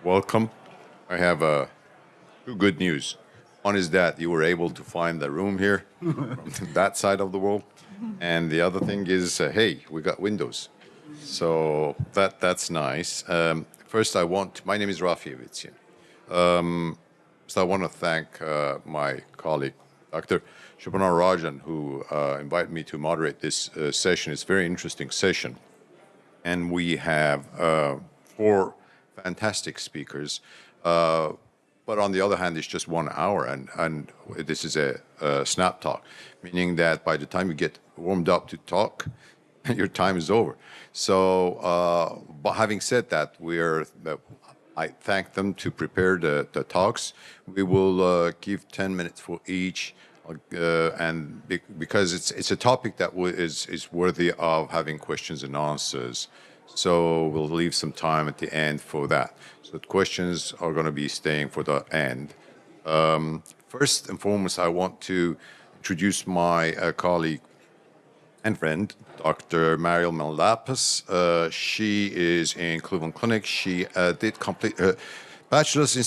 welcome. I have two good news. One is that you were able to find the room here from that side of the world, and the other thing is, hey, we got windows, so that's nice. First, my name is Rafi Avician. So I want to thank my colleague, Dr. Shubhanar Rajan, who invited me to moderate this session. It's a very interesting session, and we have four fantastic speakers. But on the other hand, it's just 1 hour, and this is a snap talk, meaning that by the time you get warmed up to talk, your time is over. So, but having said that, I thank them to prepare the talks. We will give 10 minutes for each, because it's a topic that is worthy of having questions and answers. So we'll leave some time at the end for that. So the questions are going to be staying for the end. First and foremost, I want to introduce my colleague and friend, Dr. Mariel Malapis. She is in Cleveland Clinic. She did complete her bachelor's in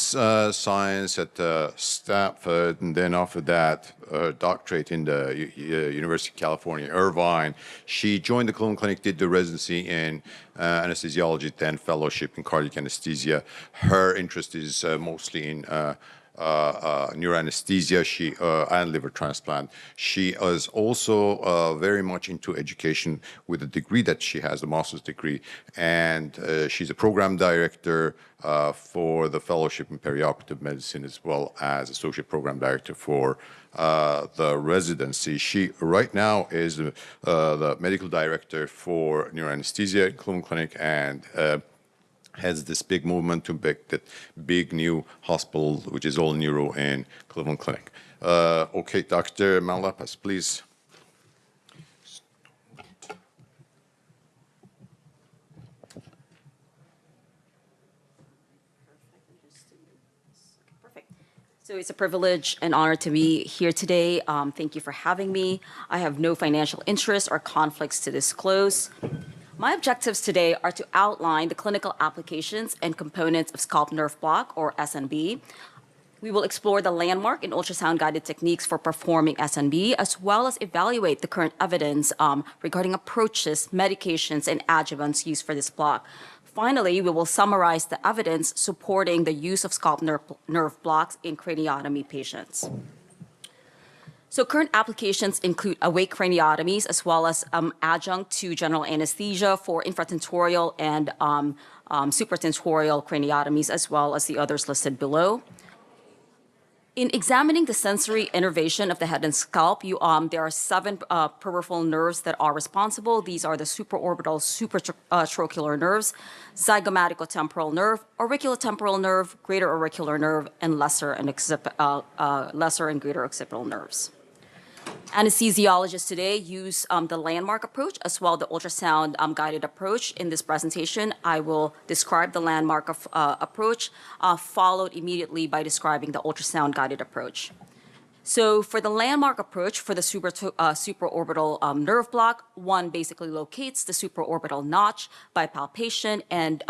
science at Stanford, and then after that, her doctorate in the University of California, Irvine. She joined the Cleveland Clinic, did the residency in anesthesiology, then fellowship in cardiac anesthesia. Her interest is mostly in neuroanesthesia and liver transplant. She is also very much into education with the degree that she has, the master's degree, and she's a program director for the fellowship in perioperative medicine, as well as associate program director for the residency. She right now is the medical director for neuroanesthesia at Cleveland Clinic, and has this big movement to make that big new hospital, which is all neuro in Cleveland Clinic. Okay, Dr. Malapas, please. Perfect. So it's a privilege and honor to be here today. Thank you for having me. I have no financial interest or conflicts to disclose. My objectives today are to outline the clinical applications and components of scalp nerve block, or SNB. We will explore the landmark and ultrasound-guided techniques for performing SNB, as well as evaluate the current evidence regarding approaches, medications, and adjuvants used for this block. Finally, we will summarize the evidence supporting the use of scalp nerve blocks in craniotomy patients. So current applications include awake craniotomies, as well as adjunct to general anesthesia for infratentorial and supratentorial craniotomies, as well as the others listed below. In examining the sensory innervation of the head and scalp, there are 7 peripheral nerves that are responsible. These are the supraorbital supratrochlear nerves, zygomatic-temporal nerve, auriculotemporal nerve, greater auricular nerve, and lesser and greater occipital nerves. Anesthesiologists today use the landmark approach as well the ultrasound guided approach. In this presentation, I will describe the landmark approach, followed immediately by describing the ultrasound guided approach. So for the landmark approach for the supraorbital nerve block, one basically locates the supraorbital notch by palpation and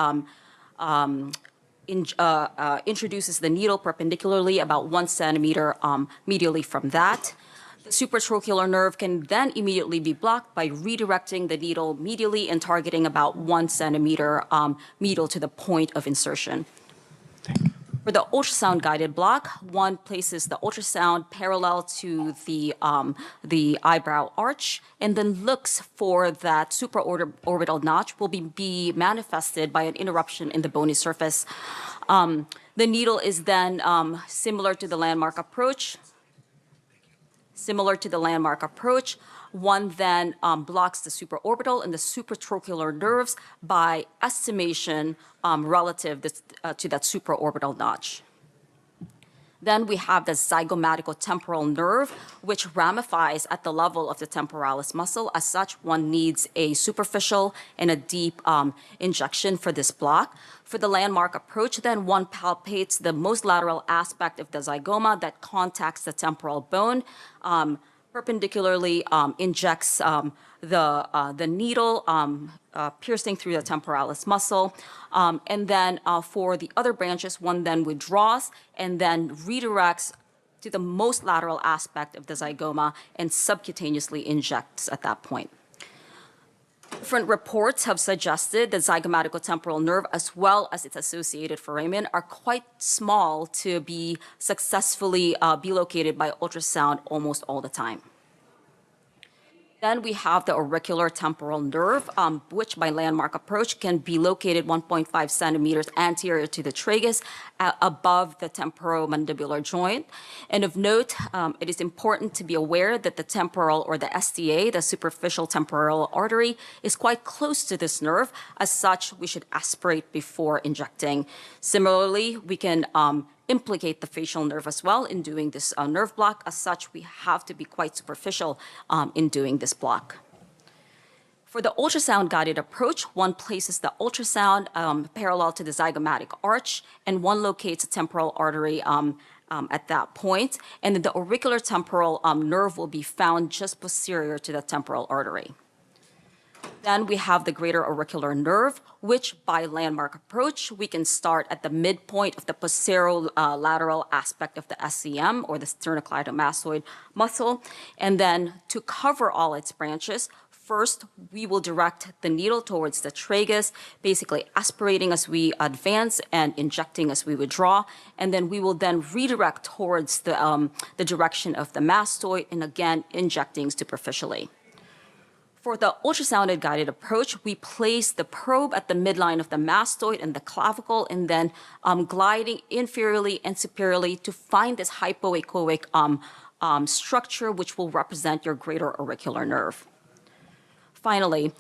introduces the needle perpendicularly about 1 centimeter medially from that. The supratrochlear nerve can then immediately be blocked by redirecting the needle medially and targeting about 1 centimeter medial to the point of insertion. For the ultrasound-guided block, one places the ultrasound parallel to the eyebrow arch and then looks for that supraorbital notch will be manifested by an interruption in the bony surface. The needle is then similar to the landmark approach. One then blocks the supraorbital and the supratrochlear nerves by estimation relative to that supraorbital notch. Then we have the zygomatic-temporal nerve, which ramifies at the level of the temporalis muscle. As such, one needs a superficial and a deep injection for this block. For the landmark approach, then one palpates the most lateral aspect of the zygoma that contacts the temporal bone, perpendicularly injects the needle piercing through the temporalis muscle. And then for the other branches, one then withdraws and then redirects to the most lateral aspect of the zygoma and subcutaneously injects at that point. Different reports have suggested that zygomaticotemporal nerve, as well as its associated foramen, are quite small to be successfully be located by ultrasound almost all the time. Then we have the auricular temporal nerve, which by landmark approach can be located 1.5 centimeters anterior to the tragus above the temporomandibular joint. And of note, it is important to be aware that the temporal, or the STA, the superficial temporal artery, is quite close to this nerve. As such, we should aspirate before injecting. Similarly, we can implicate the facial nerve as well in doing this nerve block. As such, we have to be quite superficial in doing this block. For the ultrasound-guided approach, one places the ultrasound parallel to the zygomatic arch, and one locates a temporal artery at that point, and then the auricular temporal nerve will be found just posterior to the temporal artery. Then we have the greater auricular nerve, which by landmark approach, we can start at the midpoint of the posterolateral aspect of the SCM, or the sternocleidomastoid muscle. And then to cover all its branches, first, we will direct the needle towards the tragus, basically aspirating as we advance and injecting as we withdraw. And then we will then redirect towards the direction of the mastoid, and again, injecting superficially. For the ultrasound guided approach, we place the probe at the midline of the mastoid and the clavicle, and then gliding inferiorly and superiorly to find this hypoechoic structure, which will represent your greater auricular nerve. Finally,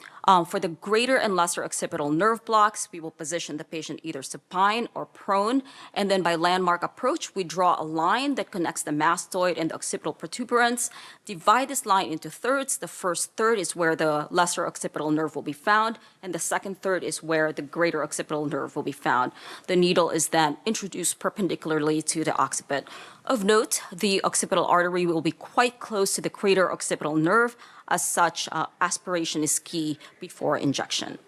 for the greater and lesser occipital nerve blocks, we will position the patient either supine or prone, and then by landmark approach, we draw a line that connects the mastoid and the occipital protuberance, divide this line into thirds. The first third is where the lesser occipital nerve will be found, and the second third is where the greater occipital nerve will be found. The needle is then introduced perpendicularly to the occiput. Of note, the occipital artery will be quite close to the greater occipital nerve. As such, aspiration is key before injection.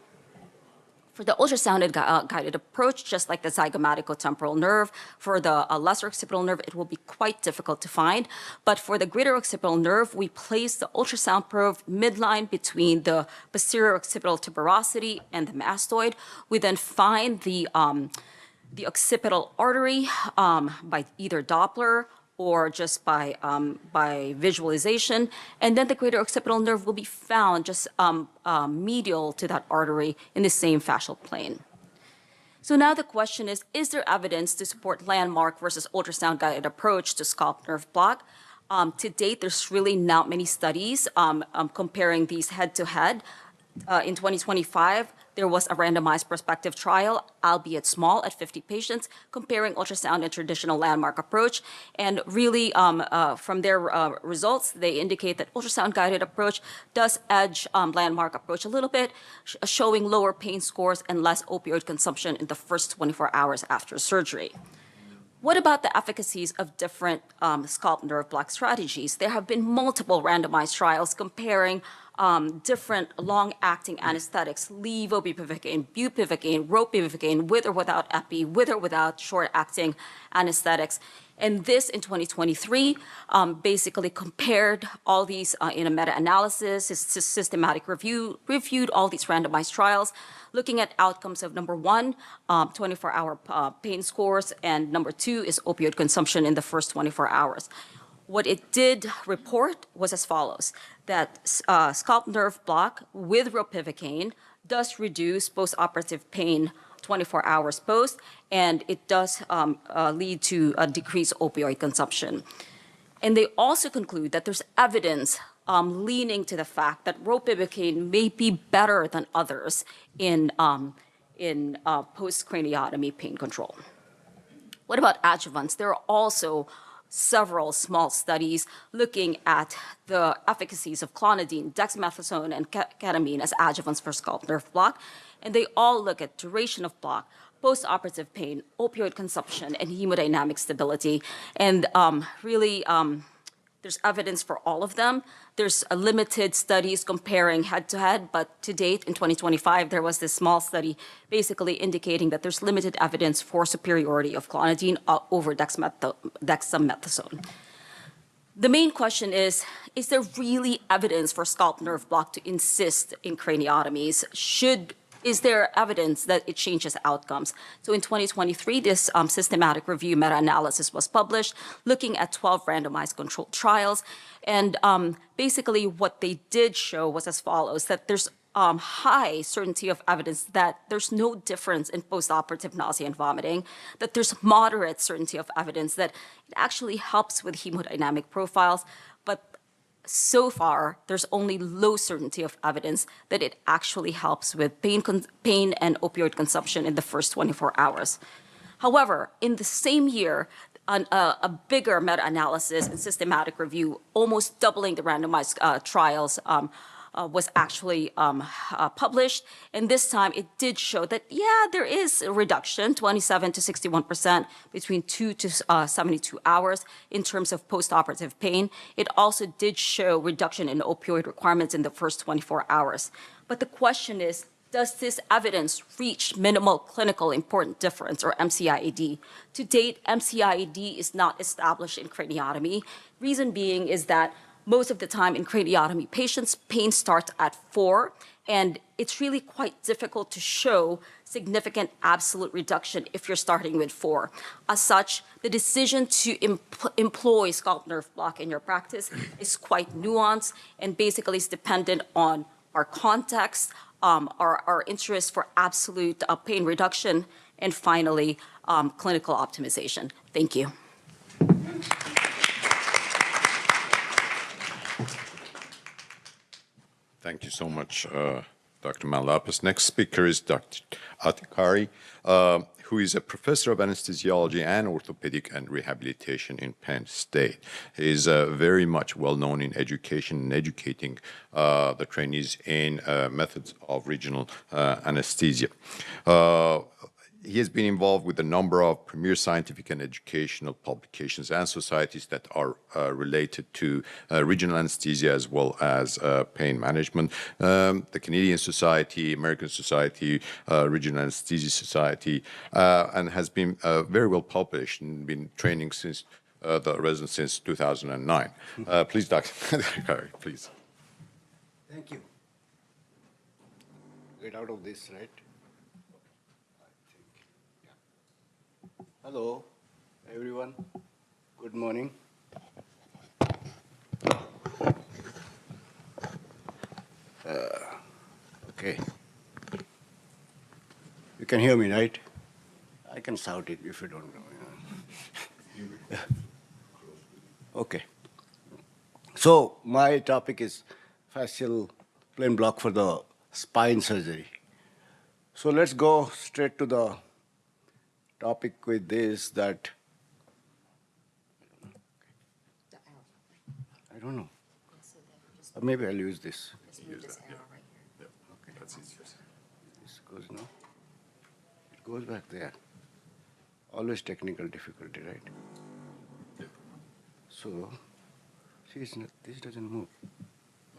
For the ultrasound guided approach, just like the zygomaticotemporal nerve, for the lesser occipital nerve, it will be quite difficult to find. But for the greater occipital nerve, we place the ultrasound probe midline between the posterior occipital tuberosity and the mastoid. We then find the occipital artery by either Doppler or just by visualization, and then the greater occipital nerve will be found just medial to that artery in the same fascial plane. So now the question is there evidence to support landmark versus ultrasound-guided approach to scalp nerve block? To date, there's really not many studies comparing these head-to-head. In 2025, there was a randomized prospective trial, albeit small, at 50 patients, comparing ultrasound and traditional landmark approach. And really, from their results, they indicate that ultrasound-guided approach does edge landmark approach a little bit, showing lower pain scores and less opioid consumption in the first 24 hours after surgery. What about the efficacies of different scalp nerve block strategies? There have been multiple randomized trials comparing different long-acting anesthetics, levobupivacaine, bupivacaine, ropivacaine, with or without epi, with or without short-acting anesthetics. And this, in 2023, basically compared all these in a meta-analysis, systematic review, reviewed all these randomized trials, looking at outcomes of number one, 24-hour pain scores, and number two is opioid consumption in the first 24 hours. What it did report was as follows, that scalp nerve block with ropivacaine does reduce post-operative pain 24 hours post, and it does lead to a decreased opioid consumption. And they also conclude that there's evidence leaning to the fact that ropivacaine may be better than others in post-craniotomy pain control. What about adjuvants? There are also several small studies looking at the efficacies of clonidine, dexamethasone, and ketamine as adjuvants for scalp nerve block. And they all look at duration of block, post-operative pain, opioid consumption, and hemodynamic stability. And really, There's evidence for all of them. There's a limited studies comparing head-to-head, but to date, in 2025, there was this small study basically indicating that there's limited evidence for superiority of clonidine over dexamethasone. The main question is there really evidence for scalp nerve block to insist in craniotomies? Is there evidence that it changes outcomes? So in 2023, this systematic review meta-analysis was published looking at 12 randomized controlled trials. And basically what they did show was as follows, that there's high certainty of evidence that there's no difference in postoperative nausea and vomiting, that there's moderate certainty of evidence that it actually helps with hemodynamic profiles, but so far, there's only low certainty of evidence that it actually helps with pain and opioid consumption in the first 24 hours. However, in the same year, a bigger meta-analysis and systematic review, almost doubling the randomized trials, was actually published. And this time it did show that, yeah, there is a reduction, 27 to 61% between 2 to 72 hours in terms of postoperative pain. It also did show reduction in opioid requirements in the first 24 hours. But the question is, does this evidence reach minimal clinical important difference, or MCIED? To date, MCIED is not established in craniotomy. Reason being is that most of the time in craniotomy patients, pain starts at 4, and it's really quite difficult to show significant absolute reduction if you're starting with 4. As such, the decision to employ scalp nerve block in your practice is quite nuanced and basically is dependent on our context, our interest for absolute pain reduction, and finally, clinical optimization. Thank you. Thank you so much, Dr. Malapis. Next speaker is Dr. Atikari, who is a professor of anesthesiology and orthopedic and rehabilitation in Penn State. He is very much well known in education and educating the trainees in methods of regional anesthesia. He has been involved with a number of premier scientific and educational publications and societies that are related to regional anesthesia as well as pain management. The Canadian Society, American Society, Regional Anesthesia Society, and has been very well published and been training since the resident since 2009. Please, Dr. please. Thank you. Get out of this, right? Hello, everyone. Good morning. Okay. You can hear me, right? I can shout it if you don't know. Okay. So my topic is fascial plane block for the spine surgery. So let's go straight to the topic with this, that I don't know. Or maybe I'll use this. Use that, yeah. Okay. That's easier. This goes now. It goes back there. Always technical difficulty, right? Yeah. So, see, this doesn't move.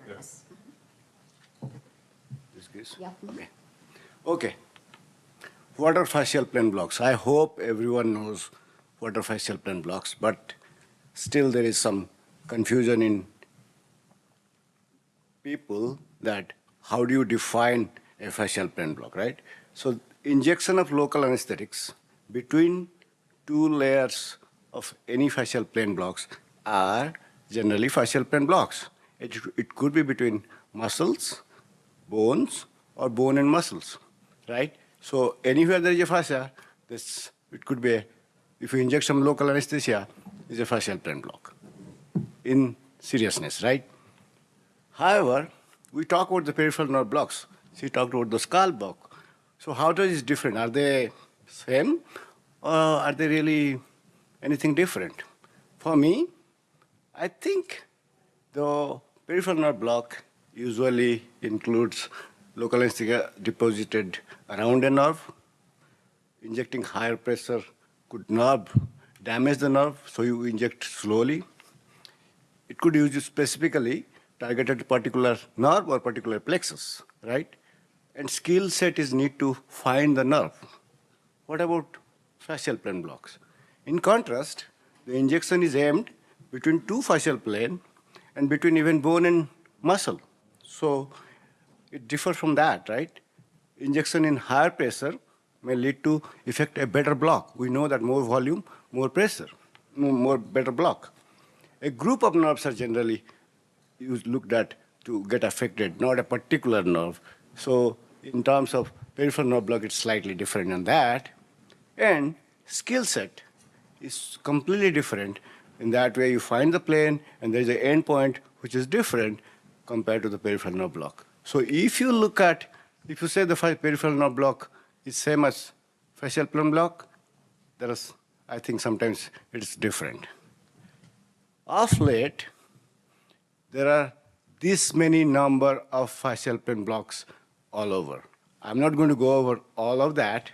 Yes. This goes? Yeah. Okay. Okay. What are fascial plane blocks? I hope everyone knows what are fascial plane blocks, but still there is some confusion in people that how do you define a fascial plane block, right? So injection of local anesthetics between two layers of any fascial plane blocks are generally fascial plane blocks. It could be between muscles, bones, or bone and muscles, right? So anywhere there is a fascia, it could be, if you inject some local anesthesia, is a fascial plane block in seriousness, right? However, we talk about the peripheral nerve blocks. She talked about the scalp block. So how does it different? Are they same, or are they really anything different? For me, I think the peripheral nerve block usually includes local anesthesia deposited around a nerve. Injecting higher pressure could damage the nerve, so you inject slowly. it could use it specifically targeted particular nerve or particular plexus, right? And skill set is need to find the nerve. What about fascial plane blocks? In contrast, the injection is aimed between two fascial plane and between even bone and muscle. So it differs from that, right? Injection in higher pressure may lead to effect a better block. We know that more volume, more pressure, more better block. A group of nerves are generally looked at to get affected, not a particular nerve. So in terms of peripheral nerve block, it's slightly different than that. And skill set is completely different. In that way, you find the plane, and there's an endpoint which is different compared to the peripheral nerve block. So if you look at, if you say the peripheral nerve block is same as fascial plane block, there is, I think sometimes it's different. Of late, there are this many number of fascial plane blocks all over. I'm not going to go over all of that.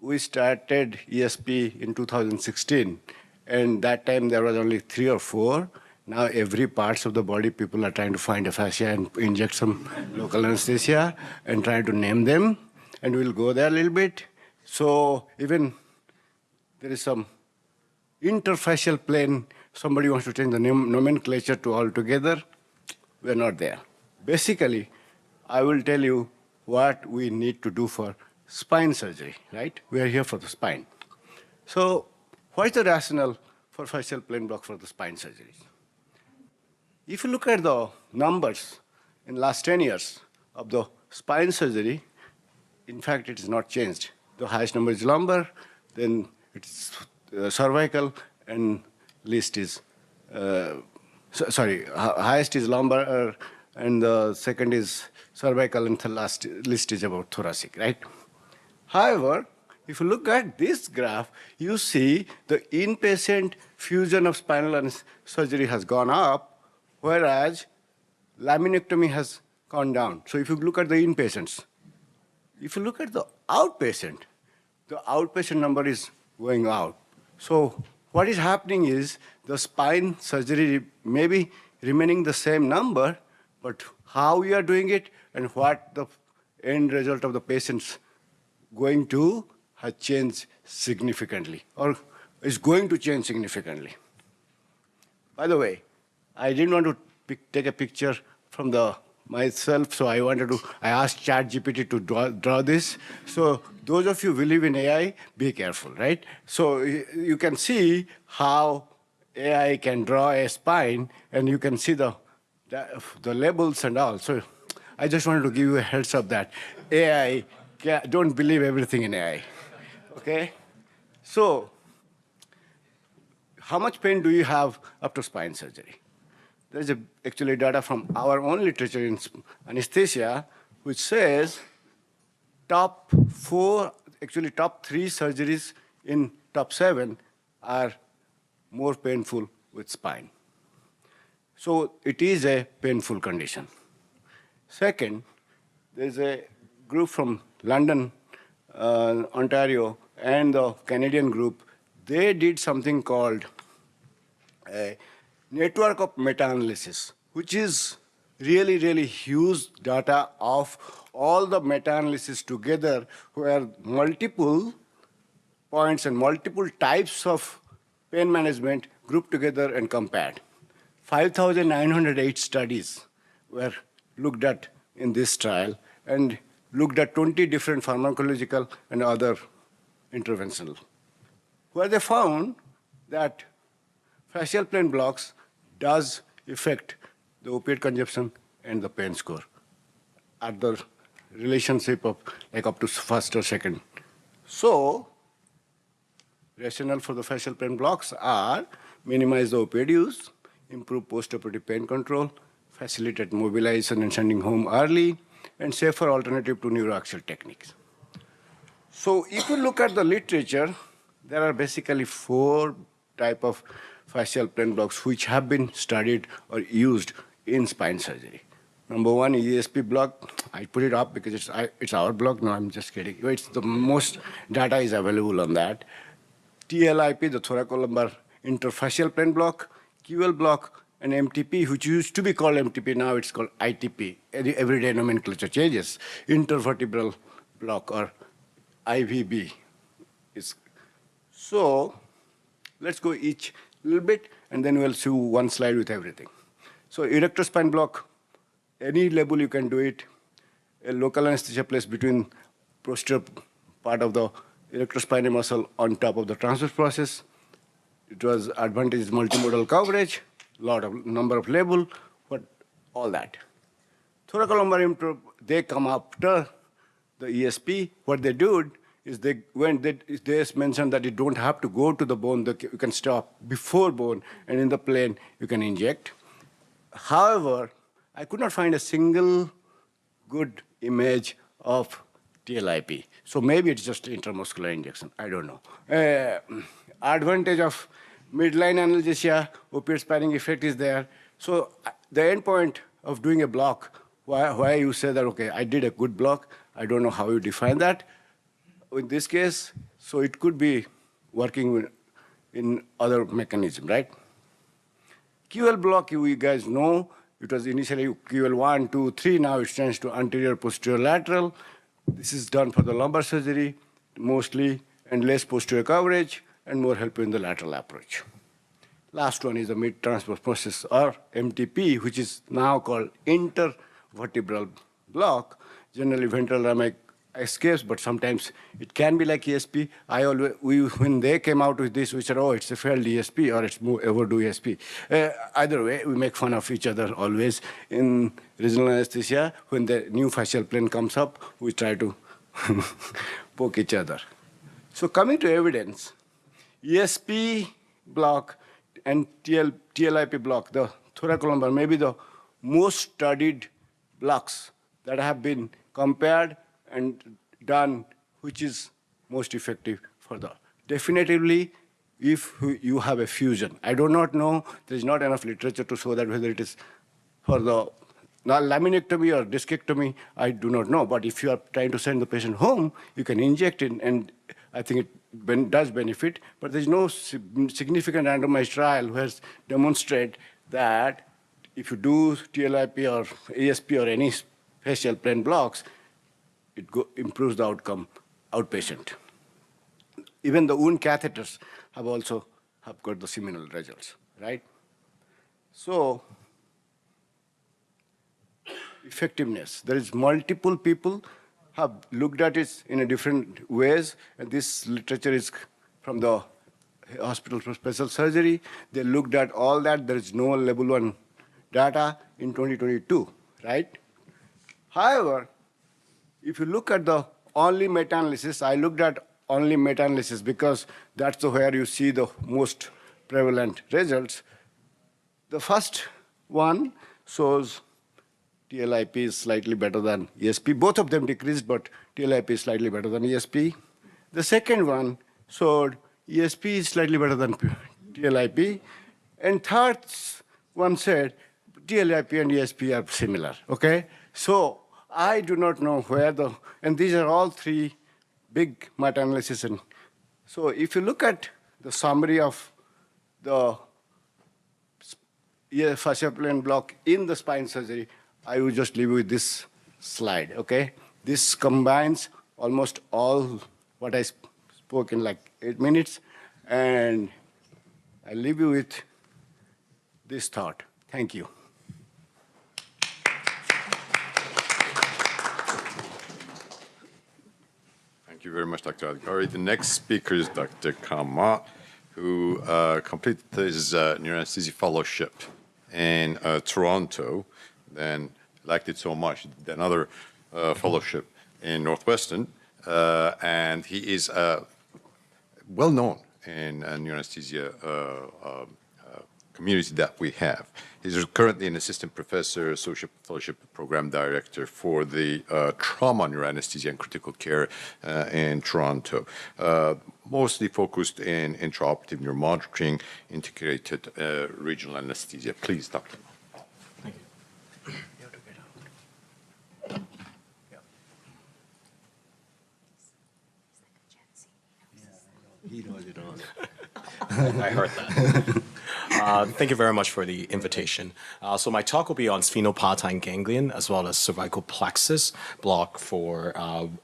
We started ESP in 2016, and that time there was only 3 or 4. Now every parts of the body, people are trying to find a fascia and inject some local anesthesia and trying to name them, and we'll go there a little bit. So even there is some interfascial plane, somebody wants to change the nomenclature to all together, we're not there. Basically, I will tell you what we need to do for spine surgery, right? We are here for the spine. So what is the rationale for fascial plane block for the spine surgery? If you look at the numbers in last 10 years of the spine surgery, in fact, it is not changed. The highest number is lumbar, then it's cervical, and least is, highest is lumbar, and the second is cervical, and the last list is about thoracic, right? However, if you look at this graph, you see the inpatient fusion of spinal surgery has gone up, whereas laminectomy has gone down. So if you look at the inpatients, if you look at the outpatient number is going out. So what is happening is the spine surgery may be remaining the same number, but how we are doing it and what the end result of the patients going to has changed significantly, or is going to change significantly. By the way, I didn't want to take a picture from myself, so I asked ChatGPT to draw this. So those of you who believe in AI, be careful, right? So you can see how AI can draw a spine, and you can see the labels and all. So I just wanted to give you a heads up that AI, don't believe everything in AI, okay? So how much pain do you have after spine surgery? There's actually data from our own literature in anesthesia, which says top 3 surgeries in top 7 are more painful with spine. So it is a painful condition. Second, there's a group from London, Ontario, and the Canadian group. They did something called a network of meta-analysis, which is really, really huge data of all the meta-analysis together, where multiple points and multiple types of pain management grouped together and compared. 5,908 studies were looked at in this trial, and looked at 20 different pharmacological and other interventions, where they found that fascial plane blocks does affect the opiate consumption and the pain score at the relationship of like up to first or second. So rationale for the fascial plane blocks are minimize the opioid use, improve postoperative pain control, facilitate mobilization and sending home early, and safer alternative to neuroaxial techniques. So if you look at the literature, there are basically 4 types of fascial plane blocks which have been studied or used in spine surgery. Number 1 is ESP block. I put it up because it's our block. No, I'm just kidding. It's the most data is available on that. TLIP, the thoracolumbar interfascial plane block, QL block, and MTP, which used to be called MTP, now it's called ITP. Everyday nomenclature changes. Intervertebral block, or IVB. So let's go each little bit, and then we'll see one slide with everything. So erector spine block, any label you can do it. A local anesthesia placed between posterior part of the erectospinal muscle on top of the transverse process. It was advantage multimodal coverage, number of label, but all that. Thoracolumbar improve, they come after the ESP. What they do is they mentioned that you don't have to go to the bone, you can stop before bone, and in the plane you can inject. However, I could not find a single good image of TLIP. So maybe it's just intramuscular injection. I don't know. Advantage of midline analgesia, opiate sparing effect is there. So the endpoint of doing a block, why you say that, okay, I did a good block, I don't know how you define that. In this case, so it could be working in other mechanism, right? QL block, you guys know, it was initially QL 1, 2, 3, now it stands to anterior, posterior, lateral. This is done for the lumbar surgery, mostly, and less posterior coverage, and more help in the lateral approach. Last one is the mid-transverse process, or MTP, which is now called intervertebral block. Generally, ventral ramic escapes, but sometimes it can be like ESP. When they came out with this, we said, oh, it's a failed ESP, or it's more overdue ESP. Either way, we make fun of each other always. In regional anesthesia, when the new fascial plane comes up, we try to poke each other. So coming to evidence, ESP block and TLIP block, the thoracolumbar, maybe the most studied blocks that have been compared and done, which is most effective for the. Definitively, if you have a fusion. I do not know, there's not enough literature to show that whether it is for the laminectomy or discectomy, I do not know. But if you are trying to send the patient home, you can inject it, and I think it does benefit. But there's no significant randomized trial where it's demonstrate that if you do TLIP or ESP or any fascial plane blocks, it improves the outcome outpatient. Even the wound catheters have got the similar results, right? So, effectiveness. There is multiple people have looked at it in a different ways, and this literature is from the Hospital for Special Surgery. They looked at all that. There is no level 1 data in 2022, right? However, if you look at the only meta-analysis, I looked at only meta-analysis because that's where you see the most prevalent results. The first one shows TLIP is slightly better than ESP. Both of them decreased, but TLIP is slightly better than ESP. The second one showed ESP is slightly better than TLIP. And third one said TLIP and ESP are similar, okay? So I do not know where and these are all three big meta-analysis. And so if you look at the summary of the fascial plane block in the spine surgery, I will just leave you with this slide, okay? This combines almost all what I spoke in like 8 minutes, and I leave you with this thought. Thank you. Thank you very much, Dr. Adhikari. The next speaker is Dr. Kama, who completed his neuroanesthesia fellowship in Toronto, then liked it so much, did another fellowship in Northwestern, and he is well known in neuroanesthesia community that we have. He's currently an assistant professor, associate fellowship program director for the trauma neuroanesthesia and critical care in Toronto, mostly focused in intraoperative neuromonitoring, integrated regional anesthesia. Please, Dr. Thank you. You have to get out. Yeah. He knows it all. I heard that. Thank you very much for the invitation. So my talk will be on sphenopalatine ganglion as well as cervical plexus block for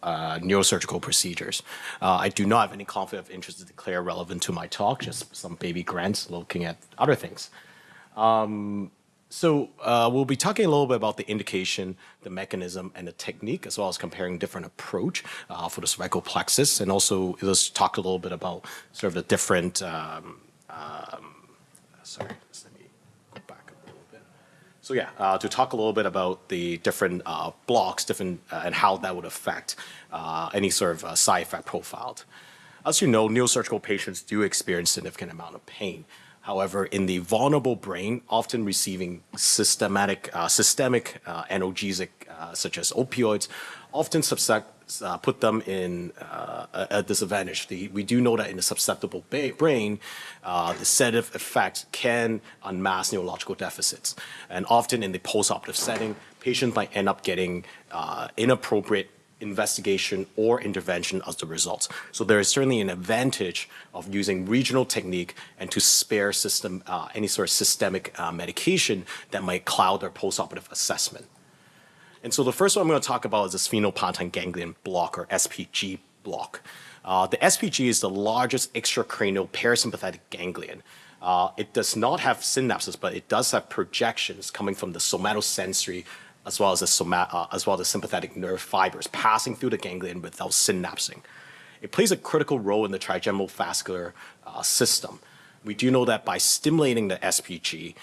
neurosurgical procedures. I do not have any conflict of interest to declare relevant to my talk, just some baby grants looking at other things. We'll be talking a little bit about the indication, the mechanism, and the technique, as well as comparing different approach for the cervical plexus, and also let's talk a little bit about sort of the different. Sorry, just let me go back a little bit. So yeah, to talk a little bit about the different blocks, different and how that would affect any sort of side effect profiled. As you know, neurosurgical patients do experience significant amount of pain. However, in the vulnerable brain, often receiving systemic analgesic such as opioids, often put them in a disadvantage. We do know that in the susceptible brain, the sedative effect can unmask neurological deficits. And often in the postoperative setting, patients might end up getting inappropriate investigation or intervention as the result. So there is certainly an advantage of using regional technique and to spare any sort of systemic medication that might cloud their postoperative assessment. And so the first one I'm going to talk about is the sphenopalatine ganglion block, or SPG block. The SPG is the largest extracranial parasympathetic ganglion. It does not have synapses, but it does have projections coming from the somatosensory as well as the sympathetic nerve fibers passing through the ganglion without synapsing. It plays a critical role in the trigeminal vascular system. We do know that by stimulating the SPG,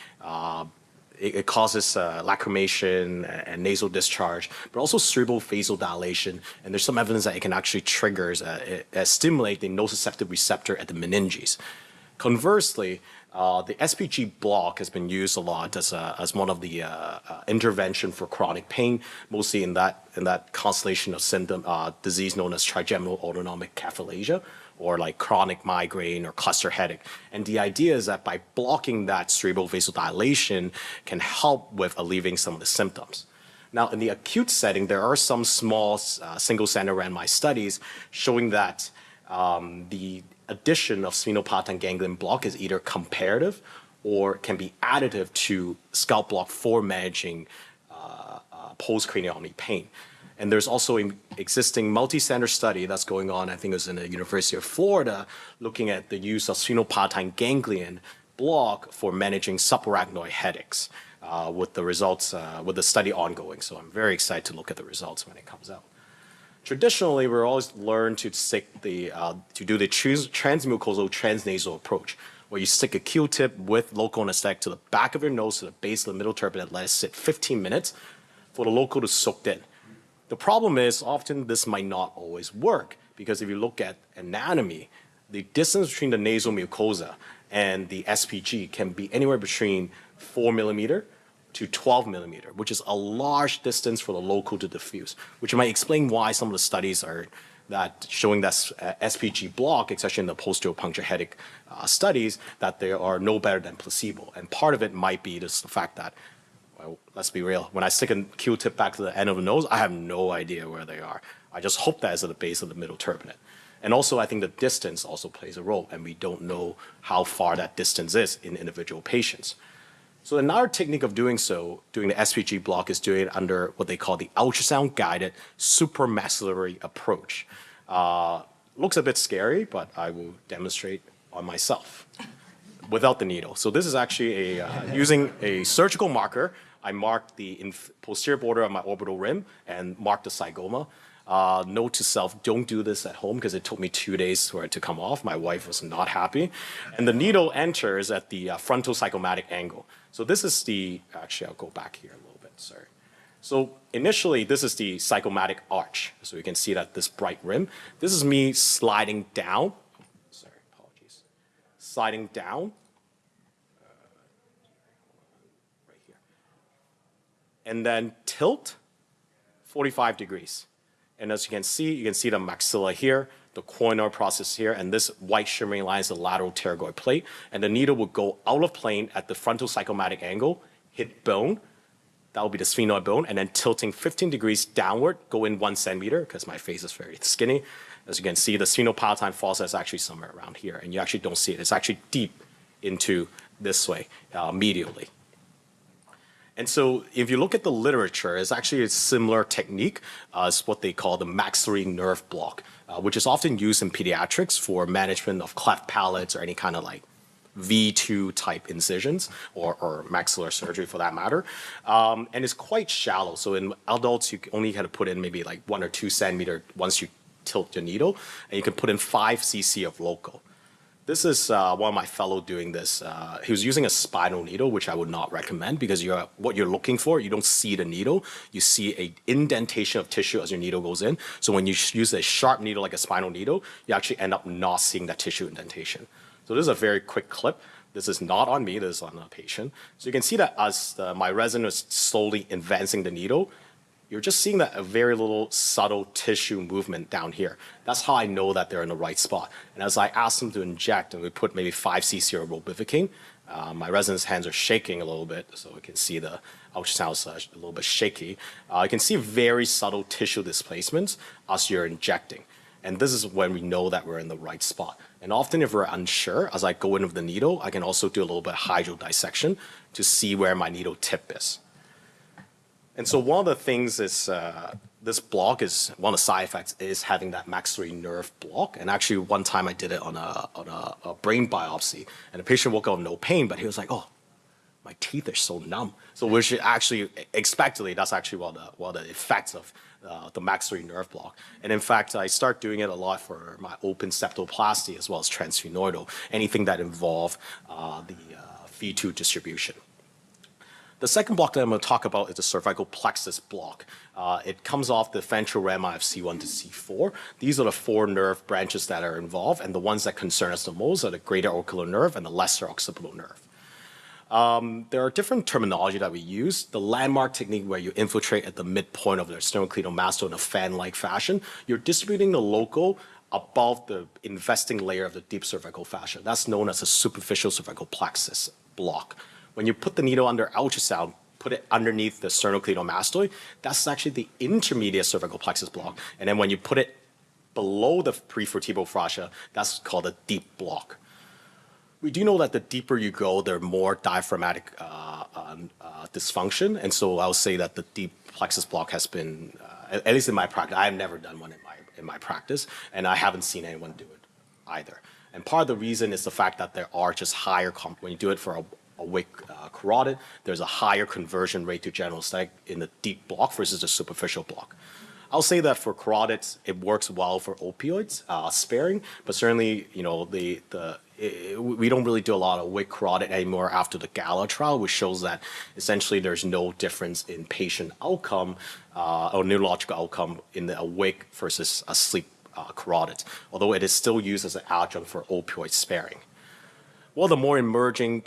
it causes lacrimation and nasal discharge, but also cerebral vasodilation. And there's some evidence that it can actually stimulate the nociceptive receptor at the meninges. Conversely, the SPG block has been used a lot as one of the intervention for chronic pain, mostly in that constellation of disease known as trigeminal autonomic cataplegia, or like chronic migraine or cluster headache. And the idea is that by blocking that cerebral vasodilation can help with alleviating some of the symptoms. Now, in the acute setting, there are some small single-center randomized studies showing that the addition of sphenopalatine ganglion block is either comparative or can be additive to scalp block for managing post-craniotomy pain. And there's also an existing multi-center study that's going on, I think it was in the University of Florida, looking at the use of sphenopalatine ganglion block for managing subarachnoid headaches with the results, with the study ongoing. So I'm very excited to look at the results when it comes out. Traditionally, we're always learned to do the transmucosal transnasal approach, where you stick a Q-tip with local anesthetic to the back of your nose to the base of the middle turbinate and let it sit 15 minutes for the local to soak in. The problem is often this might not always work, because if you look at anatomy, the distance between the nasal mucosa and the SPG can be anywhere between 4 millimeter to 12 millimeter, which is a large distance for the local to diffuse, which might explain why some of the studies are showing that SPG block, especially in the posterior puncture headache studies, that they are no better than placebo. And part of it might be just the fact that, well, let's be real, when I stick a Q-tip back to the end of the nose, I have no idea where they are. I just hope that is at the base of the middle turbinate. And also, I think the distance also plays a role, and we don't know how far that distance is in individual patients. So another technique of doing the SPG block, is doing it under what they call the ultrasound-guided supramaxillary approach. Looks a bit scary, but I will demonstrate on myself without the needle. So this is actually using a surgical marker. I marked the posterior border of my orbital rim and marked the zygoma. Note to self, don't do this at home, because it took me 2 days for it to come off. My wife was not happy. And the needle enters at the frontal zygomatic angle. So this is actually I'll go back here a little bit, sorry. So initially, this is the zygomatic arch. So you can see that this bright rim. This is me sliding down. Sorry, apologies. Sliding down. Right here. And then tilt 45 degrees. And as you can see the maxilla here, the coronal process here, and this white shimmering line is the lateral pterygoid plate. And the needle will go out of plane at the frontal zygomatic angle, hit bone. That will be the sphenoid bone, and then tilting 15 degrees downward, go in 1 centimeter, because my face is very skinny. As you can see, the sphenopalatine fossa is actually somewhere around here, and you actually don't see it. It's actually deep into this way medially. And so if you look at the literature, it's actually a similar technique as what they call the maxillary nerve block, which is often used in pediatrics for management of cleft palates or any kind of like V2 type incisions or maxillary surgery for that matter. And it's quite shallow. So in adults, you only had to put in maybe like 1 or 2 centimeter once you tilt your needle, and you can put in 5 cc of local. This is one of my fellow doing this. He was using a spinal needle, which I would not recommend because what you're looking for, you don't see the needle. You see a indentation of tissue as your needle goes in. So when you use a sharp needle like a spinal needle, you actually end up not seeing that tissue indentation. So this is a very quick clip. This is not on me, this is on a patient. So you can see that as my resident is slowly advancing the needle, you're just seeing that a very little subtle tissue movement down here. That's how I know that they're in the right spot. And as I ask them to inject, and we put maybe 5 cc of ropivacaine, my resident's hands are shaking a little bit, so we can see the ultrasound is a little bit shaky. You can see very subtle tissue displacements as you're injecting. And this is when we know that we're in the right spot. And often if we're unsure, as I go in with the needle, I can also do a little bit of hydrodissection to see where my needle tip is. And so one of the things is this block is, one of the side effects is having that maxillary nerve block. And actually one time I did it on a brain biopsy, and the patient woke up with no pain, but he was like, oh, my teeth are so numb. So which actually, expectedly, that's actually one of the effects of the maxillary nerve block. And in fact, I start doing it a lot for my open septoplasty as well as transsphenoidal, anything that involve the V2 distribution. The second block that I'm going to talk about is the cervical plexus block. It comes off the ventral rami of C1 to C4. These are the 4 nerve branches that are involved, and the ones that concern us the most are the greater ocular nerve and the lesser occipital nerve. There are different terminology that we use. The landmark technique where you infiltrate at the midpoint of the sternocleidomastoid in a fan-like fashion, you're distributing the local above the investing layer of the deep cervical fascia. That's known as a superficial cervical plexus block. When you put the needle under ultrasound, put it underneath the sternocleidomastoid, that's actually the intermediate cervical plexus block. And then when you put it below the prevertebral fascia, that's called a deep block. We do know that the deeper you go, the more diaphragmatic dysfunction. And so I'll say that the deep plexus block has been, at least in my practice, I've never done one in my practice, and I haven't seen anyone do it either. And part of the reason is the fact that there are just higher, when you do it for a awake carotid, there's a higher conversion rate to general anesthetic in the deep block versus the superficial block. I'll say that for carotids, it works well for opioids sparing, but certainly, you know, we don't really do a lot of awake carotid anymore after the GALA trial, which shows that essentially there's no difference in patient outcome or neurological outcome in the awake versus asleep carotids, although it is still used as an adjunct for opioid sparing. One of the more emerging,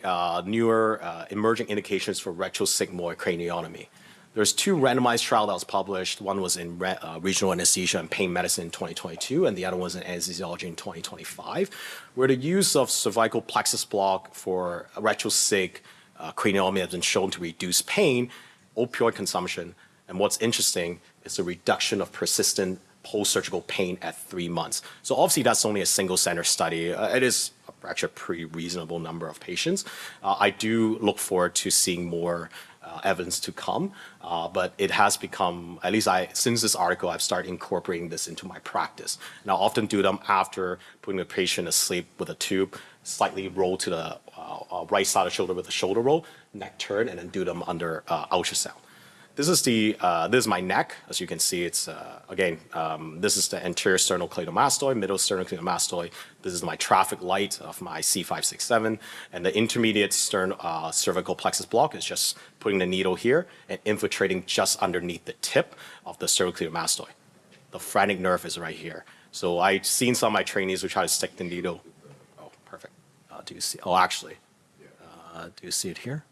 newer emerging indications for retrosigmoid craniotomy. There's 2 randomized trials that was published. One was in regional anesthesia and pain medicine in 2022, and the other one was in anesthesiology in 2025, where the use of cervical plexus block for retrosig craniotomy has been shown to reduce pain, opioid consumption, and what's interesting is the reduction of persistent post-surgical pain at 3 months. So obviously that's only a single center study. It is actually a pretty reasonable number of patients. I do look forward to seeing more evidence to come, but it has become, at least since this article, I've started incorporating this into my practice. And I often do them after putting the patient asleep with a tube, slightly roll to the right side of the shoulder with a shoulder roll, neck turn, and then do them under ultrasound. This is my neck. As you can see, it's again, this is the anterior sternocleidomastoid, middle sternocleidomastoid. This is my traffic light of my C567, and the intermediate cervical plexus block is just putting the needle here and infiltrating just underneath the tip of the sternocleidomastoid. The phrenic nerve is right here. So I've seen some of my trainees who try to stick the needle. Oh, perfect. Do you see? Oh, actually, do you see it here?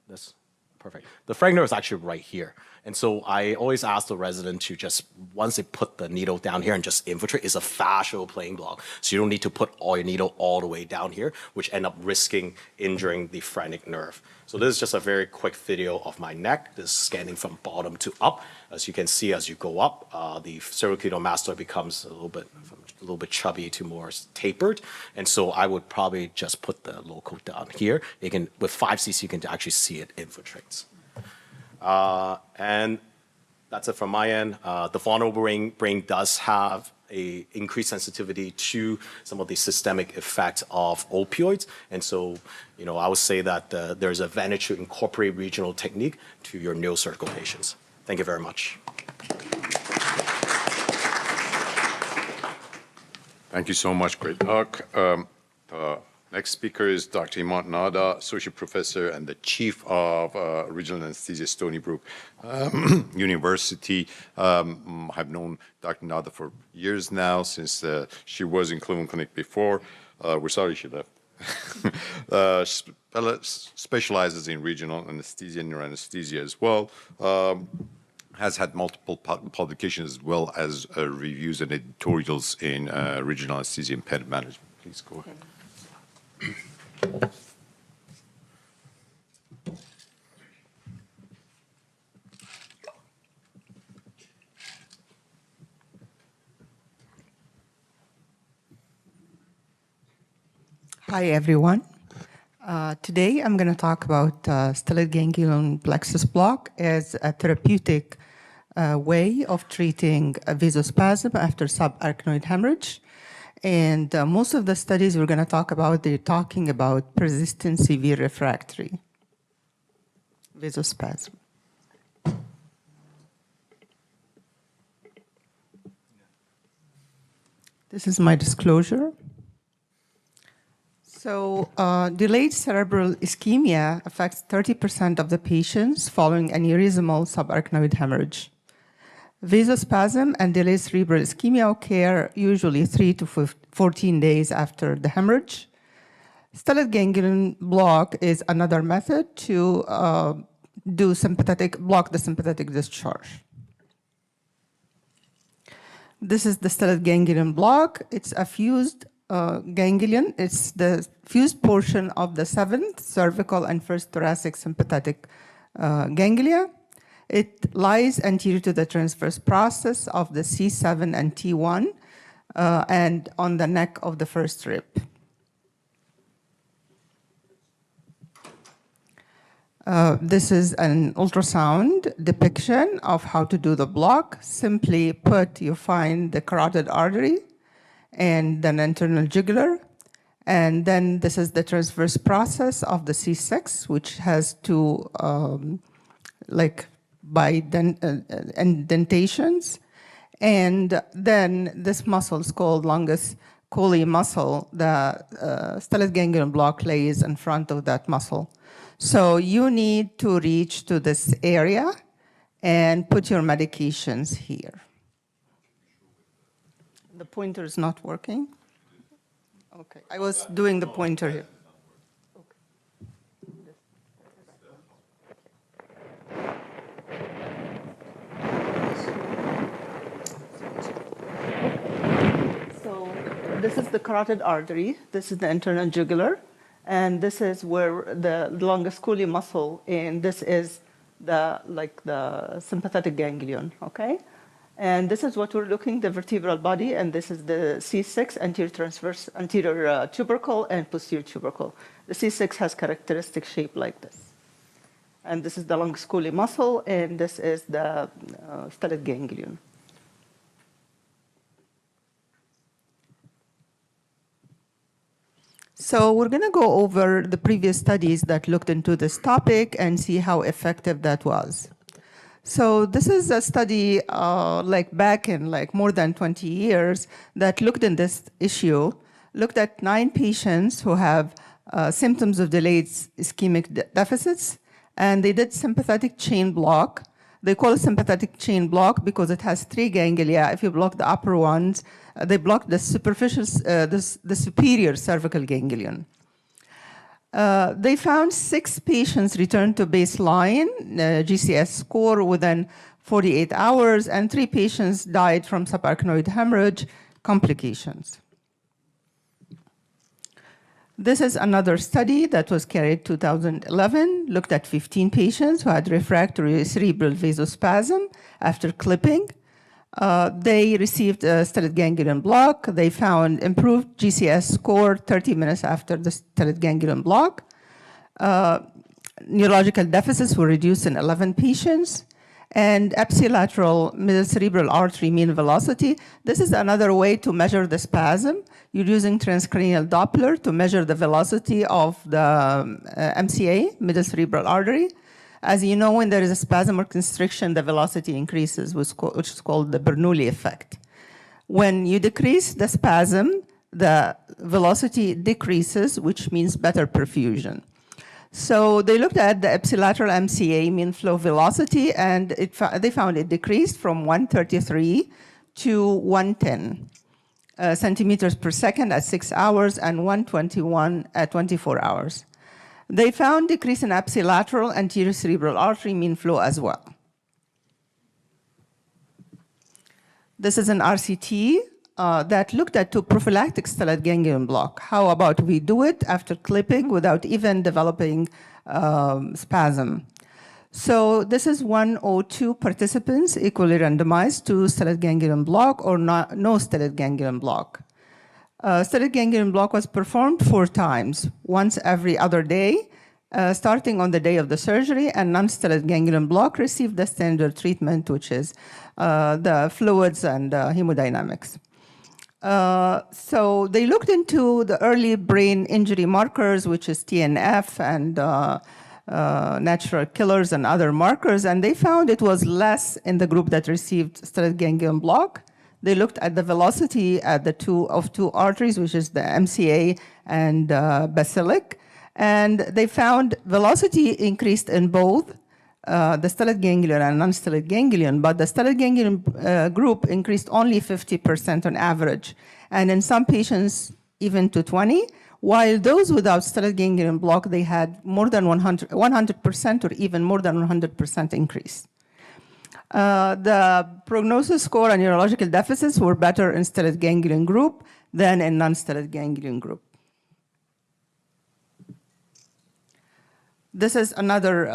This, perfect. The pharynx nerve is actually right here. And so I always ask the resident to just, once they put the needle down here and just infiltrate, it's a fascial playing block. So you don't need to put all your needle all the way down here, which end up risking injuring the phrenic nerve. So this is just a very quick video of my neck. This is scanning from bottom to up. As you can see, as you go up, the cervical mastoid becomes a little bit chubby to more tapered. And so I would probably just put the local down here. You can, with 5 cc, you can actually see it infiltrates. And that's it from my end. The vulnerable brain does have a increased sensitivity to some of the systemic effects of opioids. And so, I would say that there's an advantage to incorporate regional technique to your neurosurgical patients. Thank you very much. Thank you so much. Great talk. Next speaker is Dr. Imad Nada, Associate Professor and the Chief of Regional Anesthesia, Stony Brook University. I've known Dr. Nada for years now, since she was in Cleveland Clinic before. We're sorry she left. Specializes in regional anesthesia and neuroanesthesia as well. Has had multiple publications as well as reviews and editorials in regional anesthesia and pain management. Please go ahead. Hi, everyone. Today, I'm going to talk about stellate ganglion plexus block as a therapeutic way of treating vasospasm after subarachnoid hemorrhage. And most of the studies we're going to talk about, they're talking about persistent severe refractory vasospasm. This is my disclosure. So delayed cerebral ischemia affects 30% of the patients following aneurysmal subarachnoid hemorrhage. Vasospasm and delayed cerebral ischemia occur usually 3 to 14 days after the hemorrhage. Stellate ganglion block is another method to block the sympathetic discharge. This is the stellate ganglion block. It's a fused ganglion. It's the fused portion of the 7th cervical and 1st thoracic sympathetic ganglia. It lies anterior to the transverse process of the C7 and T1 and on the neck of the first rib. This is an ultrasound depiction of how to do the block. Simply put, you find the carotid artery and then internal jugular. And then this is the transverse process of the C6, which has two indentations. And then this muscle is called longus coeli muscle. The stellate ganglion block lays in front of that muscle. So you need to reach to this area and put your medications here. The pointer is not working? Okay, I was doing the pointer here. So this is the carotid artery. This is the internal jugular. And this is where the longus coeli muscle, and this is the sympathetic ganglion, okay? And this is what we're looking, the vertebral body, and this is the C6, anterior tubercle and posterior tubercle. The C6 has characteristic shape like this. And this is the longus coeli muscle, and this is the stellate ganglion. So we're going to go over the previous studies that looked into this topic and see how effective that was. So this is a study back in more than 20 years that looked in this issue, looked at 9 patients who have symptoms of delayed ischemic deficits, and they did sympathetic chain block. They call it sympathetic chain block because it has 3 ganglia. If you block the upper ones, they block the superficial, the superior cervical ganglion. They found 6 patients returned to baseline GCS score within 48 hours, and 3 patients died from subarachnoid hemorrhage complications. This is another study that was carried 2011, looked at 15 patients who had refractory cerebral vasospasm after clipping. They received a stellate ganglion block. They found improved GCS score 30 minutes after the stellate ganglion block. Neurological deficits were reduced in 11 patients. And ipsilateral middle cerebral artery mean velocity. This is another way to measure the spasm. You're using transcranial Doppler to measure the velocity of the MCA, middle cerebral artery. As you know, when there is a spasm or constriction, the velocity increases, which is called the Bernoulli effect. When you decrease the spasm, the velocity decreases, which means better perfusion. So they looked at the ipsilateral MCA, mean flow velocity, and they found it decreased from 133 to 110 centimeters per second at 6 hours and 121 at 24 hours. They found decrease in ipsilateral anterior cerebral artery mean flow as well. This is an RCT that looked at prophylactic stellate ganglion block. How about we do it after clipping without even developing spasm? So this is 102 participants equally randomized to stellate ganglion block or no stellate ganglion block. Stellate ganglion block was performed 4 times, once every other day, starting on the day of the surgery, and non-stellate ganglion block received the standard treatment, which is the fluids and hemodynamics. So they looked into the early brain injury markers, which is TNF and natural killers and other markers, and they found it was less in the group that received stellate ganglion block. They looked at the velocity at the two arteries, which is the MCA and basilic, and they found velocity increased in both the stellate ganglion and non-stellate ganglion, but the stellate ganglion group increased only 50% on average, and in some patients even to 20, while those without stellate ganglion block, they had more than 100% or even more than 100% increase. The prognosis score and neurological deficits were better in stellate ganglion group than in non-stellate ganglion group. This is another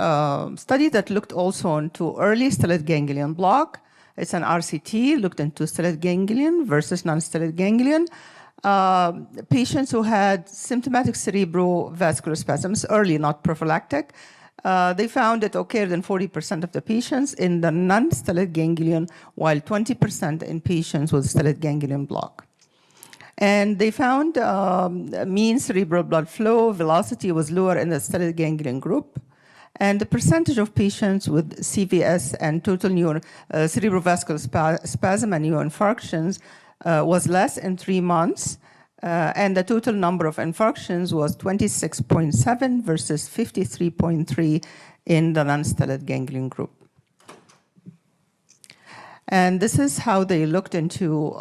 study that looked also into early stellate ganglion block. It's an RCT, looked into stellate ganglion versus non-stellate ganglion. Patients who had symptomatic cerebrovascular spasms, early, not prophylactic, they found it occurred in 40% of the patients in the non-stellate ganglion, while 20% in patients with stellate ganglion block. And they found mean cerebral blood flow velocity was lower in the stellate ganglion group. And the percentage of patients with CVS and total cerebrovascular spasm and neuroinfarctions was less in 3 months. And the total number of infarctions was 26.7 versus 53.3 in the non-stellate ganglion group. And this is how they looked into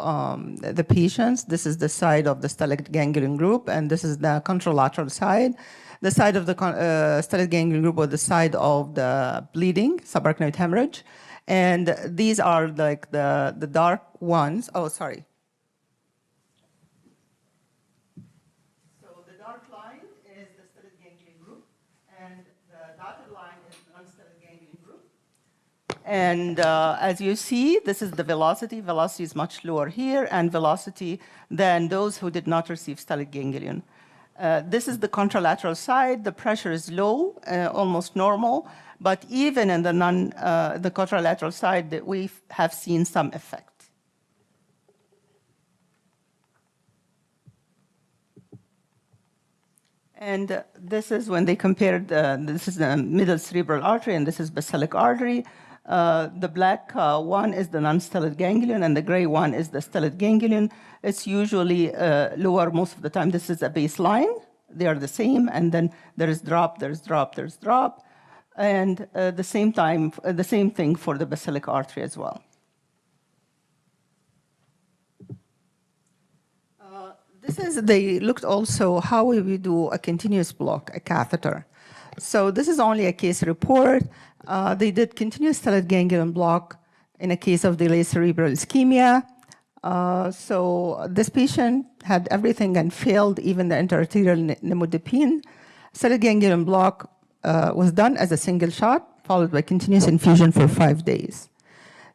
the patients. This is the side of the stellate ganglion group, and this is the contralateral side. The side of the stellate ganglion group was the side of the bleeding, subarachnoid hemorrhage. And these are like the dark ones. Oh, sorry. So the dark line is the stellate ganglion group, and the dotted line is non-stellate ganglion group. And as you see, this is the velocity. Velocity is much lower here, and velocity than those who did not receive stellate ganglion. This is the contralateral side. The pressure is low, almost normal, but even in the contralateral side, we have seen some effect. And this is when they compared, this is the middle cerebral artery, and this is basilic artery. The black one is the non-stellate ganglion, and the gray one is the stellate ganglion. It's usually lower most of the time. This is a baseline. They are the same, and then there is drop, there's drop, there's drop. And the same thing for the basilic artery as well. They looked also how we do a continuous block, a catheter. So this is only a case report. They did continuous stellate ganglion block in a case of delayed cerebral ischemia. So this patient had everything and failed even the intraarterial nimodipine. Stellate ganglion block was done as a single shot, followed by continuous infusion for 5 days.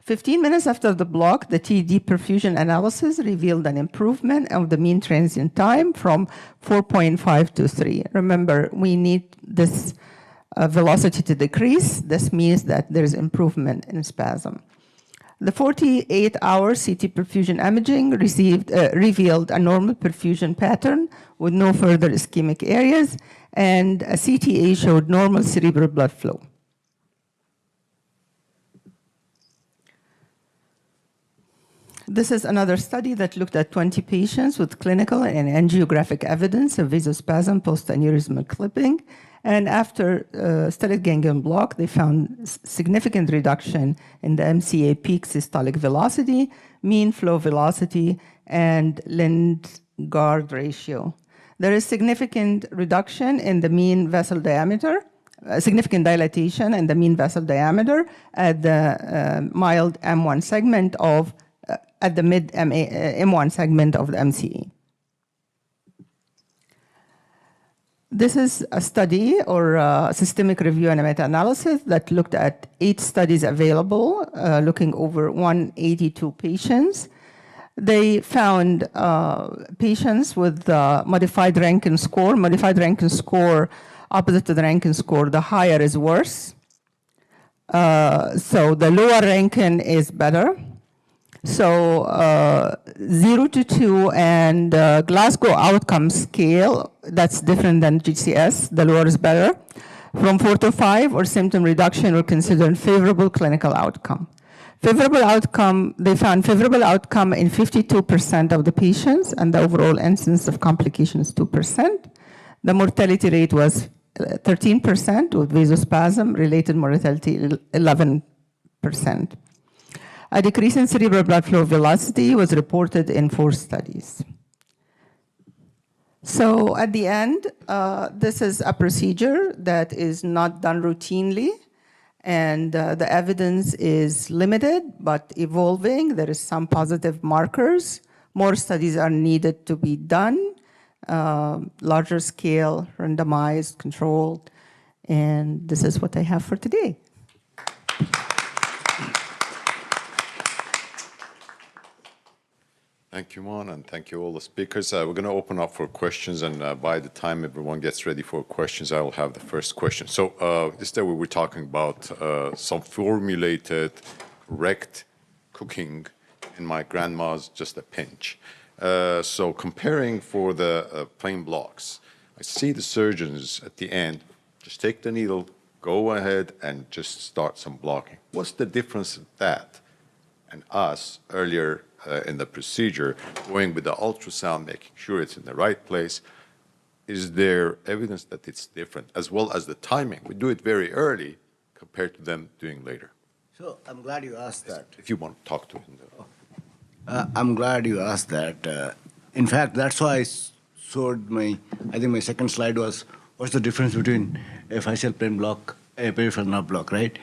15 minutes after the block, the TED perfusion analysis revealed an improvement of the mean transient time from 4.5 to 3. Remember, we need this velocity to decrease. This means that there's improvement in spasm. The 48-hour CT perfusion imaging revealed a normal perfusion pattern with no further ischemic areas, and a CTA showed normal cerebral blood flow. This is another study that looked at 20 patients with clinical and angiographic evidence of vasospasm post-aneurysmal clipping. And after stellate ganglion block, they found significant reduction in the MCA peak systolic velocity, mean flow velocity, and Lindgard ratio. There is significant reduction in the mean vessel diameter, significant dilatation in the mean vessel diameter at the mild M1 segment of at the mid M1 segment of the MCE. This is a study or a systemic review and a meta-analysis that looked at 8 studies available, looking over 182 patients. They found patients with modified Rankin score. Modified Rankin score, opposite to the Rankin score, the higher is worse. So the lower Rankin is better. So 0 to 2 and Glasgow outcome scale, that's different than GCS, the lower is better. From 4 to 5 or symptom reduction were considered favorable clinical outcome. Favorable outcome, they found favorable outcome in 52% of the patients, and the overall incidence of complications 2%. The mortality rate was 13%, with vasospasm related mortality 11%. A decrease in cerebral blood flow velocity was reported in 4 studies. So at the end, this is a procedure that is not done routinely, and the evidence is limited but evolving. There is some positive markers. More studies are needed to be done, larger scale, randomized, controlled, and this is what I have for today. Thank you, Mon, and thank you all the speakers. We're going to open up for questions, and by the time everyone gets ready for questions, I will have the first question. So this day we were talking about some formulated, correct cooking in my grandma's just a pinch. So comparing for the plain blocks, I see the surgeons at the end just take the needle, go ahead, and just start some blocking. What's the difference in that and us earlier in the procedure, going with the ultrasound, making sure it's in the right place? Is there evidence that it's different, as well as the timing? We do it very early compared to them doing later. So I'm glad you asked that. If you want to talk to him. I'm glad you asked that. In fact, that's why I showed I think my second slide was, what's the difference between a fascial plane block, a peripheral nerve block, right?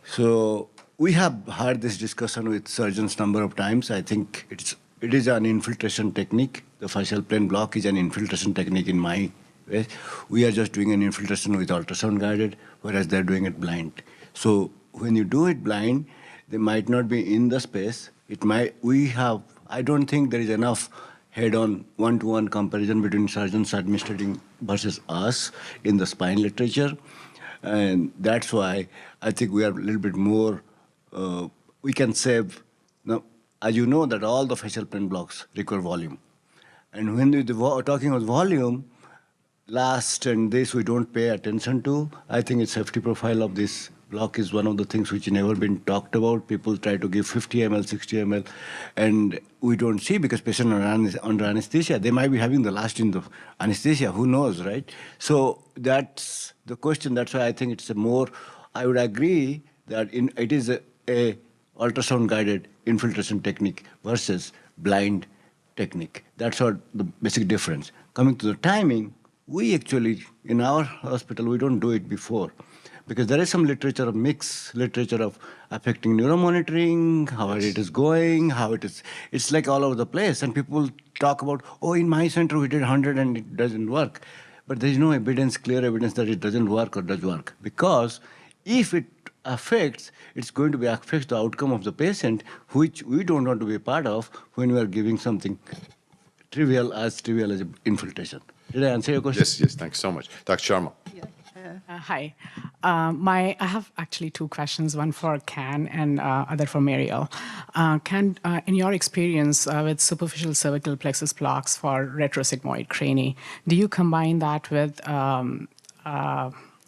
So we have had this discussion with surgeons number of times. I think it is an infiltration technique. The fascial plane block is an infiltration technique in my way. We are just doing an infiltration with ultrasound guided, whereas they're doing it blind. So when you do it blind, they might not be in the space. I don't think there is enough head-on, one-to-one comparison between surgeons administering versus us in the spine literature. And that's why I think we are a little bit more, we can save. Now, as you know, that all the fascial plane blocks require volume. And when we're talking about volume, last and this we don't pay attention to. I think the safety profile of this block is one of the things which never been talked about. People try to give 50 ml, 60 ml, and we don't see because patients are under anesthesia. They might be having the last in the anesthesia, who knows, right? So that's the question. That's why I think it's I would agree that it is a ultrasound-guided infiltration technique versus blind technique. That's what the basic difference. Coming to the timing, we actually, in our hospital, we don't do it before. Because there is some literature, mixed literature of affecting neuromonitoring, how it is going, how it is. It's like all over the place. And people talk about, oh, in my center we did 100 and it doesn't work. But there is no evidence, clear evidence that it doesn't work or does work. Because if it affects, it's going to be affect the outcome of the patient, which we don't want to be a part of when we are giving something trivial as infiltration. Did I answer your question? Yes, thanks so much. Dr. Sharma. Hi. I have actually two questions, one for Can and other for Mariel. Can, in your experience with superficial cervical plexus blocks for retrosigmoid crani, do you combine that with,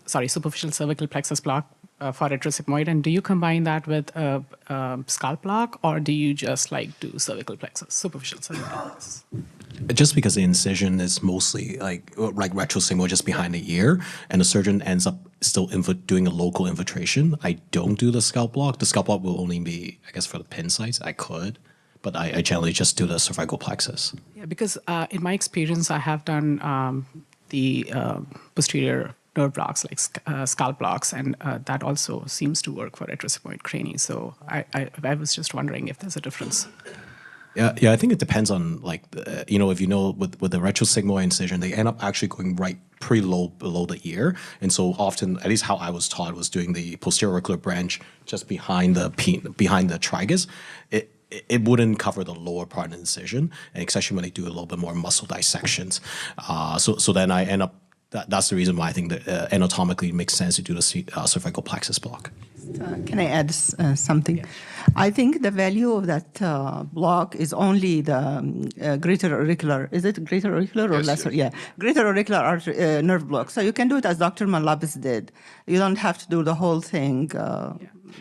superficial cervical plexus block for retrosigmoid, and do you combine that with a scalp block, or do you just do cervical plexus, superficial cervical plexus? Just because the incision is mostly like retrosigmoid just behind the ear, and the surgeon ends up still doing a local infiltration, I don't do the scalp block. The scalp block will only be, I guess, for the pin sites. I could, but I generally just do the cervical plexus. Yeah, because in my experience, I have done the posterior nerve blocks, like scalp blocks, and that also seems to work for retrosigmoid crani. So I was just wondering if there's a difference. Yeah, I think it depends on if with the retrosigmoid incision, they end up actually going right pretty low below the ear, and so often, at least how I was taught, was doing the posterior auricular branch just behind the tragus. It wouldn't cover the lower part of the incision, and especially when they do a little bit more muscle dissections. So then I end up. That's the reason why I think that anatomically it makes sense to do the cervical plexus block. Can I add something? Yeah. I think the value of that block is only the greater auricular. Is it greater auricular or lesser? Yes. Yeah, greater auricular nerve block. So you can do it as Dr. Malabis did. You don't have to do the whole thing.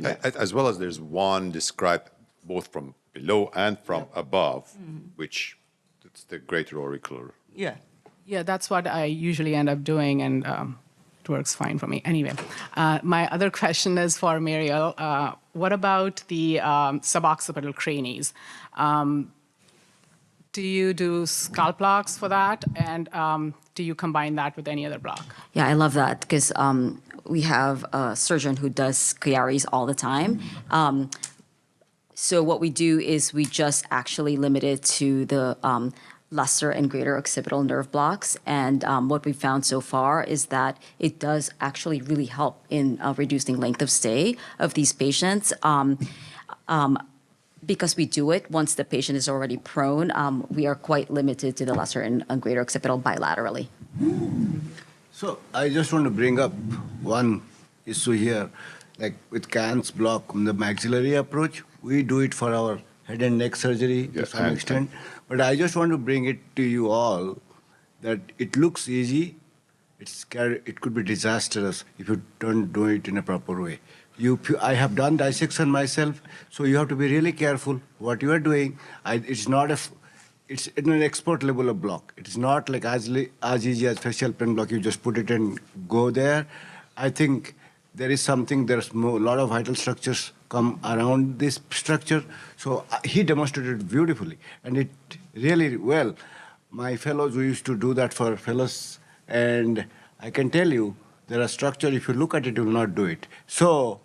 As well as there's one described both from below and from above, which it's the greater auricular. Yeah. Yeah, that's what I usually end up doing, and it works fine for me. Anyway, my other question is for Mariel. What about the suboccipital cranies? Do you do scalp blocks for that, and do you combine that with any other block? Yeah, I love that because we have a surgeon who does Chiaris all the time. So what we do is we just actually limit it to the lesser and greater occipital nerve blocks. And what we found so far is that it does actually really help in reducing length of stay of these patients. Because we do it once the patient is already prone, we are quite limited to the lesser and greater occipital bilaterally. So I just want to bring up one issue here. Like with Can's block, the maxillary approach, we do it for our head and neck surgery to some extent. But I just want to bring it to you all that it looks easy. It could be disastrous if you don't do it in a proper way. I have done dissection myself, so you have to be really careful what you are doing. It's in an expert level of block. It is not like as easy as facial pen block. You just put it and go there. I think there's a lot of vital structures come around this structure. So he demonstrated beautifully, and it really well. My fellows, we used to do that for fellows, and I can tell you, there are structures, if you look at it, you will not do it. So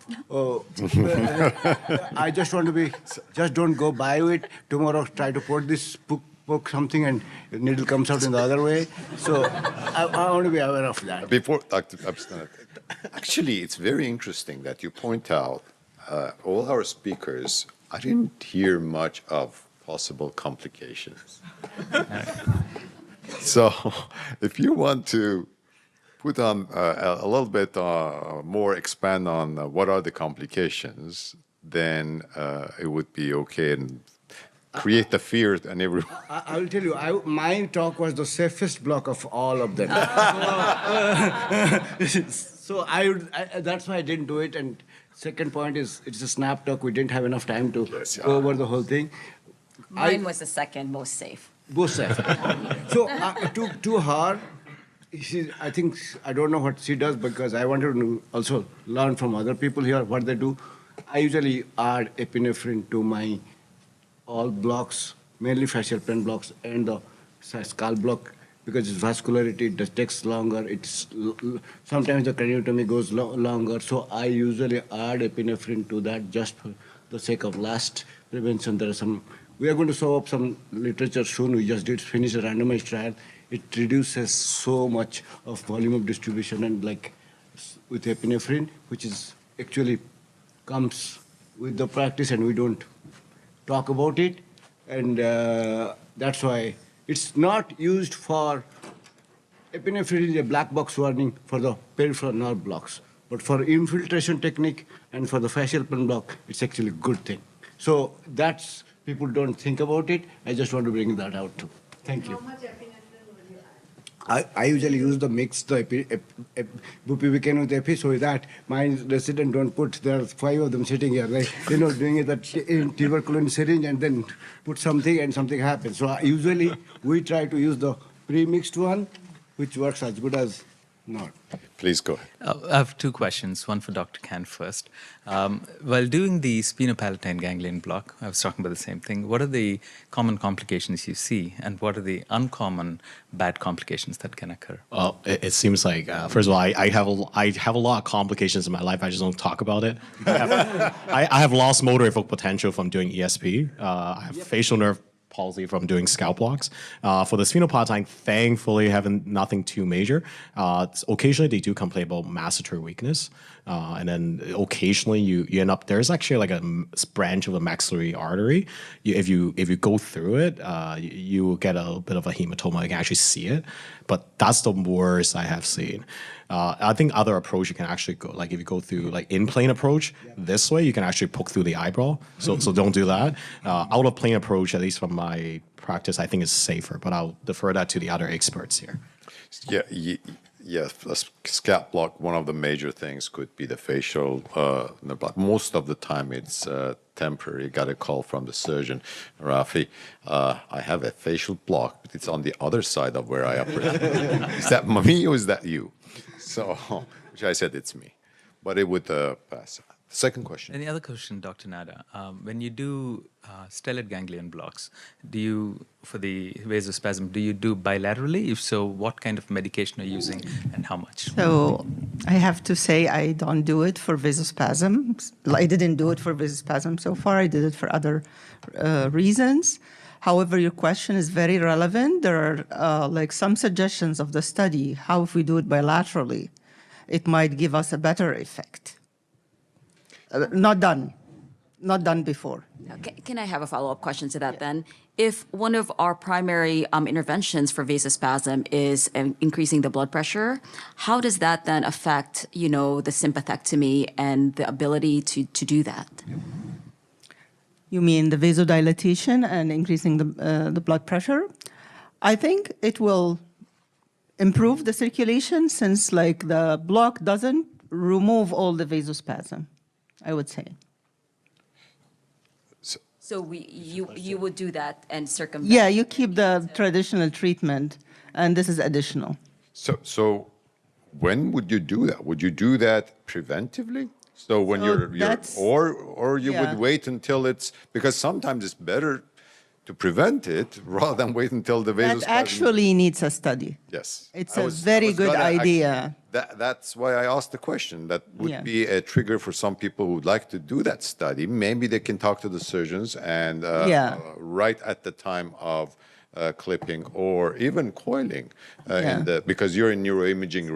I just want to just don't go by it. Tomorrow try to put this poke something and the needle comes out in the other way. So I want to be aware of that. Before, Dr. Abstinat, actually, it's very interesting that you point out all our speakers, I didn't hear much of possible complications. So if you want to put on a little bit more, expand on what are the complications, then it would be okay and create the fear and everyone. I will tell you, my talk was the safest block of all of them. So that's why I didn't do it. And second point is, it's a snap talk. We didn't have enough time to go over the whole thing. Mine was the second most safe. Most safe. So to her, I think, I don't know what she does because I wanted to also learn from other people here what they do. I usually add epinephrine to my all blocks, mainly fascial pen blocks and the skull block, because its vascularity takes longer. Sometimes the craniotomy goes longer, so I usually add epinephrine to that just for the sake of last prevention. We are going to show up some literature soon. We just did finish a randomized trial. It reduces so much of volume of distribution and with epinephrine, which is actually comes with the practice, and we don't talk about it. And that's why it's not used for epinephrine is a black box warning for the peripheral nerve blocks. But for infiltration technique and for the fascial pen block, it's actually a good thing. So people don't think about it. I just want to bring that out too. Thank you. How much epinephrine would you add? I usually use the mixed bupivacaine with epi, so that my resident don't put, there are 5 of them sitting here, right? Doing it in tuberculin syringe and then put something and something happens. So usually we try to use the pre-mixed one, which works as good as not. Please go ahead. I have 2 questions, one for Dr. Khan first. While doing the sphenopalatine ganglion block, I was talking about the same thing. What are the common complications you see, and what are the uncommon bad complications that can occur? Well, it seems like, first of all, I have a lot of complications in my life. I just don't talk about it. I have lost motor potential from doing ESP. I have facial nerve palsy from doing scalp blocks. For the sphenopalatine, thankfully, having nothing too major. Occasionally, they do complain about masseter weakness. And then occasionally, you end up, there's actually like a branch of a maxillary artery. If you go through it, you will get a bit of a hematoma. You can actually see it. But that's the worst I have seen. I think other approach you can actually go, like if you go through like in-plane approach, this way you can actually poke through the eyebrow. So don't do that. Out of plane approach, at least from my practice, I think is safer, but I'll defer that to the other experts here. Yeah, a scalp block, one of the major things could be the facial nerve block. Most of the time it's temporary. You got a call from the surgeon, Rafi, I have a facial block, but it's on the other side of where I operate. Is that me or is that you? So, which I said it's me, but it would pass. Second question. Any other question, Dr. Nada? When you do stellate ganglion blocks, for the vasospasm, do you do bilaterally? If so, what kind of medication are you using and how much? So I have to say I don't do it for vasospasm. I didn't do it for vasospasm so far. I did it for other reasons. However, your question is very relevant. There are some suggestions of the study, how if we do it bilaterally, it might give us a better effect. Not done before. Can I have a follow-up question to that then? If one of our primary interventions for vasospasm is increasing the blood pressure, how does that then affect, the sympathectomy and the ability to do that? You mean the vasodilatation and increasing the blood pressure? I think it will improve the circulation since the block doesn't remove all the vasospasm, I would say. So you would do that and circumvent? Yeah, you keep the traditional treatment, and this is additional. So when would you do that? Would you do that preventively? So when or you would wait until because sometimes it's better to prevent it rather than wait until the vasospasm. That actually needs a study. Yes. It's a very good idea. That's why I asked the question. That would be a trigger for some people who would like to do that study. Maybe they can talk to the surgeons and right at the time of clipping or even coiling. Because you're in neuroimaging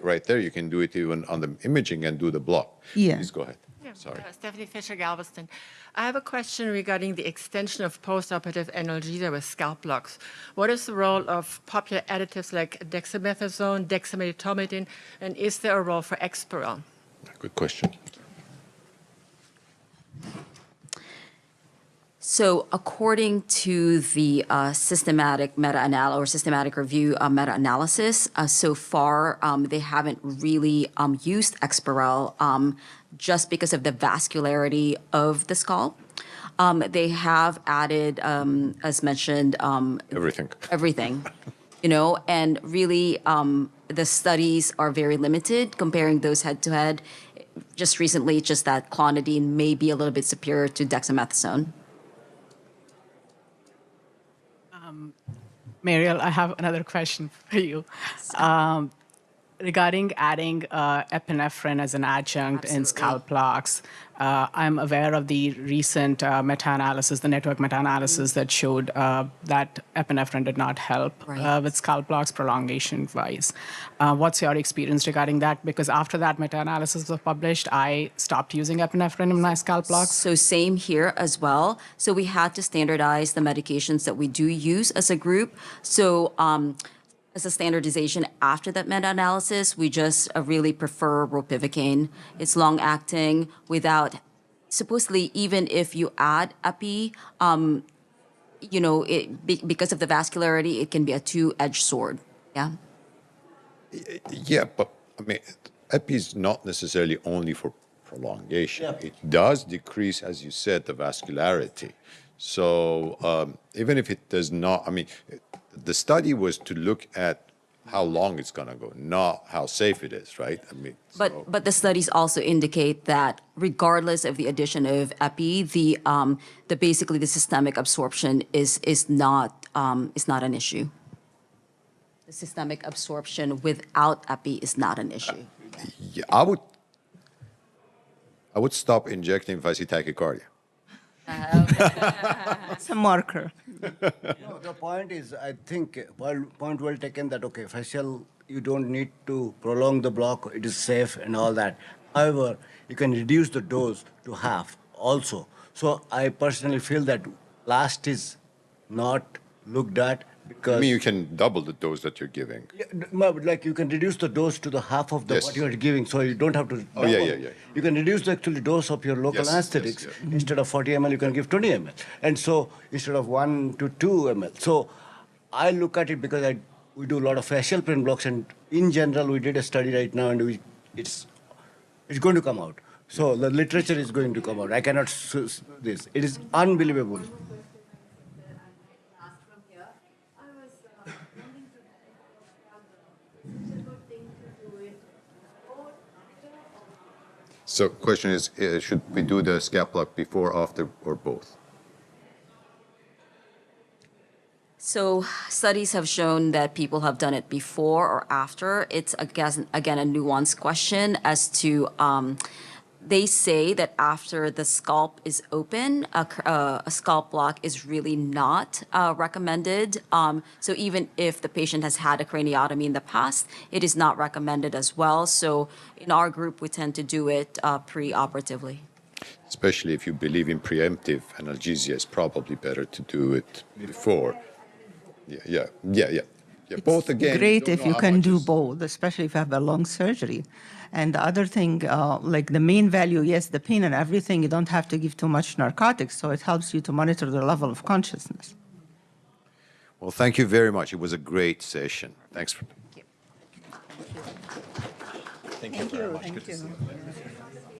right there, you can do it even on the imaging and do the block. Yeah. Please go ahead. Yeah. Sorry. Stephanie Fisher-Galveston. I have a question regarding the extension of postoperative analgesia with scalp blocks. What is the role of popular additives like dexamethasone, dexamethasone, and is there a role for Exparel? Good question. So according to the systematic meta-analysis or systematic review meta-analysis, so far they haven't really used Exparel just because of the vascularity of the skull. They have added, as mentioned, everything, and really the studies are very limited comparing those head-to-head. Just recently, just that clonidine may be a little bit superior to dexamethasone. Mariel, I have another question for you. Regarding adding epinephrine as an adjunct in Absolutely. scalp blocks, I'm aware of the recent meta-analysis, the network meta-analysis that showed that epinephrine did not help Right. with scalp blocks prolongation-wise. What's your experience regarding that? Because after that meta-analysis was published, I stopped using epinephrine in my scalp blocks. So same here as well. So we had to standardize the medications that we do use as a group. So as a standardization after that meta-analysis, we just really prefer ropivacaine. It's long-acting without, supposedly, even if you add epi, because of the vascularity, it can be a two-edged sword. Yeah. Yeah, but I mean, epi is not necessarily only for prolongation. It does decrease, as you said, the vascularity. So even if it does not, I mean, the study was to look at how long it's going to go, not how safe it is, right? I mean, But the studies also indicate that regardless of the addition of epi, the basically the systemic absorption is not an issue. The systemic absorption without epi is not an issue. yeah, I would stop injecting if I see tachycardia. It's a marker. No, the point is, I think, point well taken that, okay, facial, you don't need to prolong the block, it is safe and all that. However, you can reduce the dose to half also. So I personally feel that last is not looked at I because... mean, you can double the dose that you're giving. Yeah, no, but like you can reduce the dose to the half of the Yes. what you are giving, so you don't have to. Oh, yeah, double. yeah, yeah. You can reduce the actual dose of your local Yes, yes, anesthetics. yeah. Instead of 40 ml, you can give 20 ml, and so instead of 1 to 2 ml. So I look at it because we do a lot of facial pen blocks, and in general, we did a study right now, and it's going to come out. So the literature is going to come out. I cannot this. It is unbelievable. So question is, should we do the scalp block before, after, or both? So studies have shown that people have done it before or after. It's again a nuanced question as to. They say that after the scalp is open, a scalp block is really not recommended. So even if the patient has had a craniotomy in the past, it is not recommended as well. So in our group, we tend to do it pre-operatively. Especially if you believe in preemptive analgesia, it's probably better to do it before. Yeah. Both again. Great don't if know you how can much do is- both, especially if you have a long surgery. And the other thing, like the main value, yes, the pain and everything, you don't have to give too much narcotics, so it helps you to monitor the level of consciousness. Well, thank you very much. It was a great session. Thanks for. Thank you.